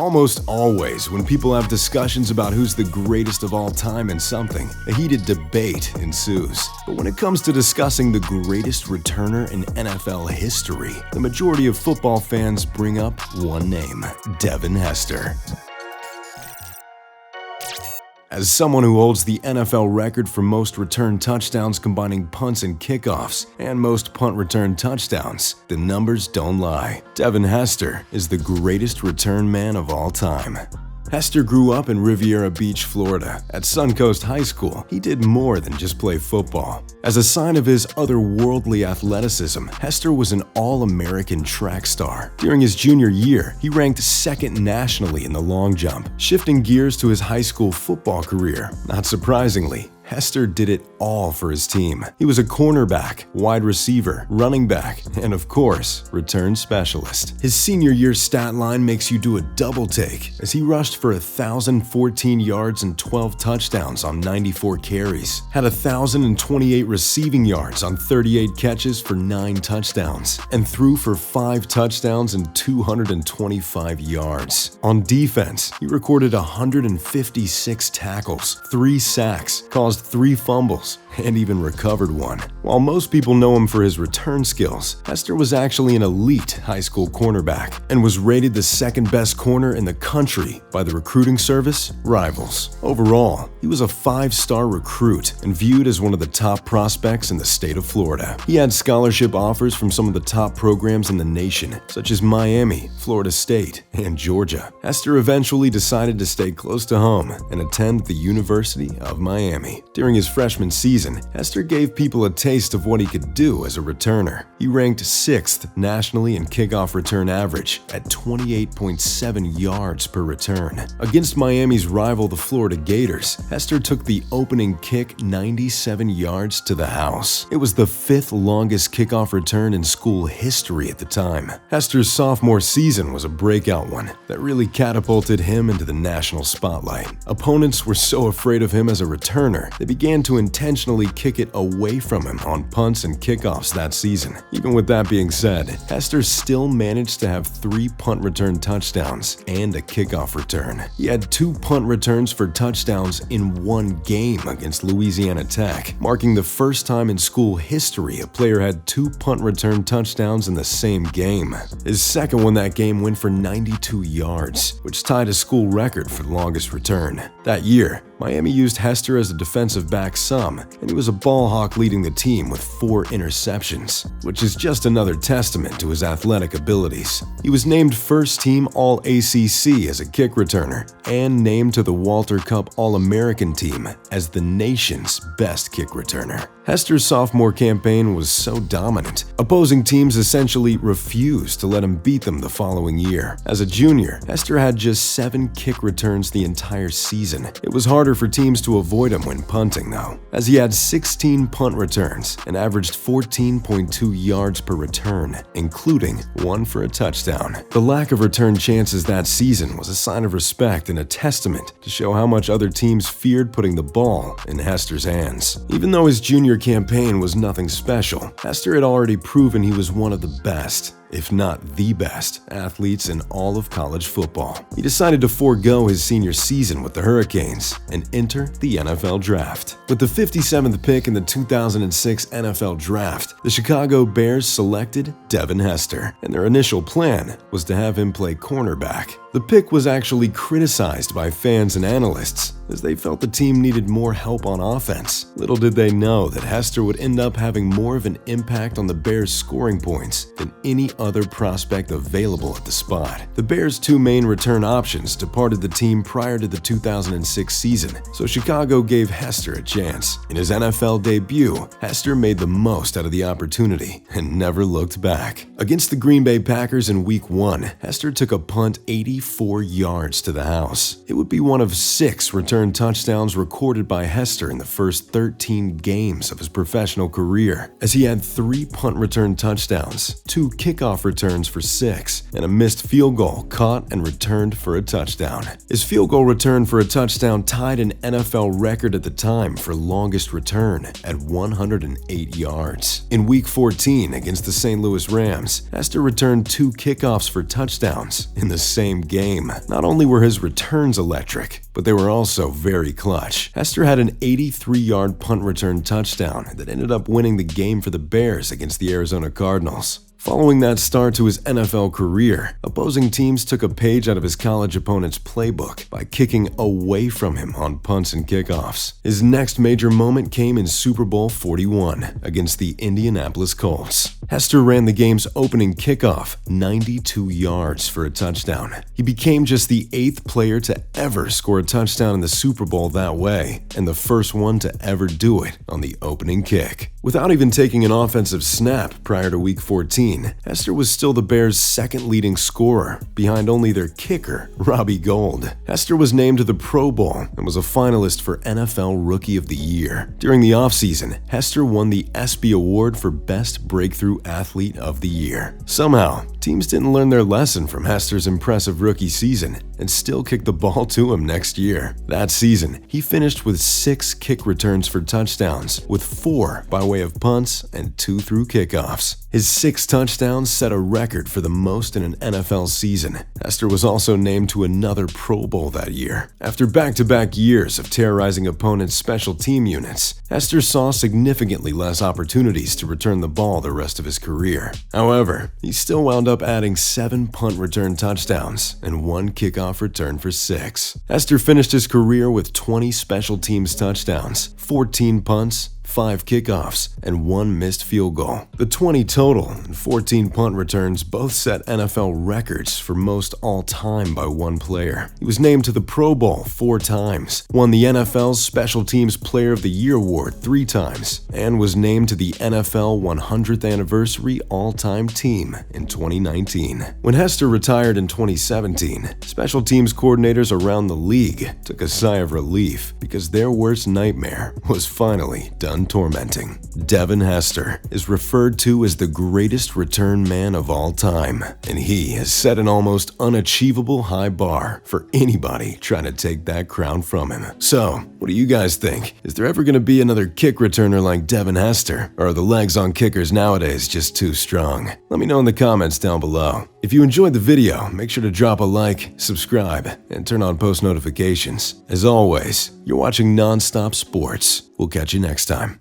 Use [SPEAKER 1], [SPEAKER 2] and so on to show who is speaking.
[SPEAKER 1] Almost always, when people have discussions about who's the greatest of all time in something, a heated debate ensues. But when it comes to discussing the greatest returner in NFL history, the majority of football fans bring up one name: Devin Hester. As someone who holds the NFL record for most return touchdowns combining punts and kickoffs, and most punt return touchdowns, the numbers don't lie. Devin Hester is the greatest return man of all time. Hester grew up in Riviera Beach, Florida. At Suncoast High School, he did more than just play football. As a sign of his otherworldly athleticism, Hester was an All-American track star. During his junior year, he ranked second nationally in the long jump. Shifting gears to his high school football career, not surprisingly, Hester did it all for his team. He was a cornerback, wide receiver, running back, and of course, return specialist. His senior year stat line makes you do a double take, as he rushed for 1,014 yards and 12 touchdowns on 94 carries, had 1,028 receiving yards on 38 catches for 9 touchdowns, and threw for 5 touchdowns and 225 yards. On defense, he recorded 156 tackles, 3 sacks, caused 3 fumbles, and even recovered one. While most people know him for his return skills, Hester was actually an elite high school cornerback and was rated the second best corner in the country by the recruiting service Rivals. Overall, he was a 5-star recruit and viewed as one of the top prospects in the state of Florida. He had scholarship offers from some of the top programs in the nation, such as Miami, Florida State, and Georgia. Hester eventually decided to stay close to home and attend the University of Miami. During his freshman season, Hester gave people a taste of what he could do as a returner. He ranked 6th nationally in kickoff return average at 28.7 yards per return. Against Miami's rival, the Florida Gators, Hester took the opening kick 97 yards to the house. It was the 5th longest kickoff return in school history at the time. Hester's sophomore season was a breakout one that really catapulted him into the national spotlight. Opponents were so afraid of him as a returner, they began to intentionally kick it away from him on punts and kickoffs that season. Even with that being said, Hester still managed to have 3 punt return touchdowns and a kickoff return. He had 2 punt returns for touchdowns in one game against Louisiana Tech, marking the first time in school history a player had 2 punt return touchdowns in the same game. His second one that game went for 92 yards, which tied a school record for the longest return. That year, Miami used Hester as a defensive back some, and he was a ball hawk leading the team with 4 interceptions, which is just another testament to his athletic abilities. He was named first-team All-ACC as a kick returner and named to the Walter Cup All-American team as the nation's best kick returner. Hester's sophomore campaign was so dominant, opposing teams essentially refused to let him beat them the following year. As a junior, Hester had just 7 kick returns the entire season. It was harder for teams to avoid him when punting, though, as he had 16 punt returns and averaged 14.2 yards per return, including 1 for a touchdown. The lack of return chances that season was a sign of respect and a testament to show how much other teams feared putting the ball in Hester's hands. Even though his junior campaign was nothing special, Hester had already proven he was one of the best, if not the best, athletes in all of college football. He decided to forego his senior season with the Hurricanes and enter the NFL Draft. With the 57th pick in the 2006 NFL Draft, the Chicago Bears selected Devin Hester, and their initial plan was to have him play cornerback. The pick was actually criticized by fans and analysts, as they felt the team needed more help on offense. Little did they know that Hester would end up having more of an impact on the Bears' scoring points than any other prospect available at the spot. The Bears' 2 main return options departed the team prior to the 2006 season, so Chicago gave Hester a chance. In his NFL debut, Hester made the most out of the opportunity and never looked back. Against the Green Bay Packers in Week 1, Hester took a punt 84 yards to the house. It would be one of 6 return touchdowns recorded by Hester in the first 13 games of his professional career, as he had 3 punt return touchdowns, 2 kickoff returns for 6, and a missed field goal caught and returned for a touchdown. His field goal return for a touchdown tied an NFL record at the time for longest return at 108 yards. In Week 14 against the St. Louis Rams, Hester returned 2 kickoffs for touchdowns in the same game. Not only were his returns electric, but they were also very clutch. Hester had an 83-yard punt return touchdown that ended up winning the game for the Bears against the Arizona Cardinals. Following that start to his NFL career, opposing teams took a page out of his college opponent's playbook by kicking away from him on punts and kickoffs. His next major moment came in Super Bowl 41 against the Indianapolis Colts. Hester ran the game's opening kickoff 92 yards for a touchdown. He became just the 8th player to ever score a touchdown in the Super Bowl that way, and the first one to ever do it on the opening kick. Without even taking an offensive snap prior to Week 14, Hester was still the Bears' second leading scorer, behind only their kicker, Robbie Gould. Hester was named to the Pro Bowl and was a finalist for NFL Rookie of the Year. During the offseason, Hester won the ESPY Award for Best Breakthrough Athlete of the Year. Somehow, teams didn't learn their lesson from Hester's impressive rookie season and still kicked the ball to him next year. That season, he finished with 6 kick returns for touchdowns, with 4 by way of punts and 2 through kickoffs. His 6 touchdowns set a record for the most in an NFL season. Hester was also named to another Pro Bowl that year. After back-to-back years of terrorizing opponents' special team units, Hester saw significantly less opportunities to return the ball the rest of his career. However, he still wound up adding 7 punt return touchdowns and 1 kickoff return for 6. Hester finished his career with 20 special teams touchdowns, 14 punts, 5 kickoffs, and 1 missed field goal. The 20 total and 14 punt returns both set NFL records for most all-time by one player. He was named to the Pro Bowl 4 times, won the NFL's Special Teams Player of the Year award 3 times, and was named to the NFL 100th Anniversary All-Time Team in 2019. When Hester retired in 2017, special teams coordinators around the league took a sigh of relief because their worst nightmare was finally done tormenting. Devin Hester is referred to as the greatest return man of all time, and he has set an almost unachievable high bar for anybody trying to take that crown from him. So, what do you guys think? Is there ever going to be another kick returner like Devin Hester, or are the legs on kickers nowadays just too strong? Let me know in the comments down below. If you enjoyed the video, make sure to drop a like, subscribe, and turn on post notifications. As always, you're watching Nonstop Sports. We'll catch you next time.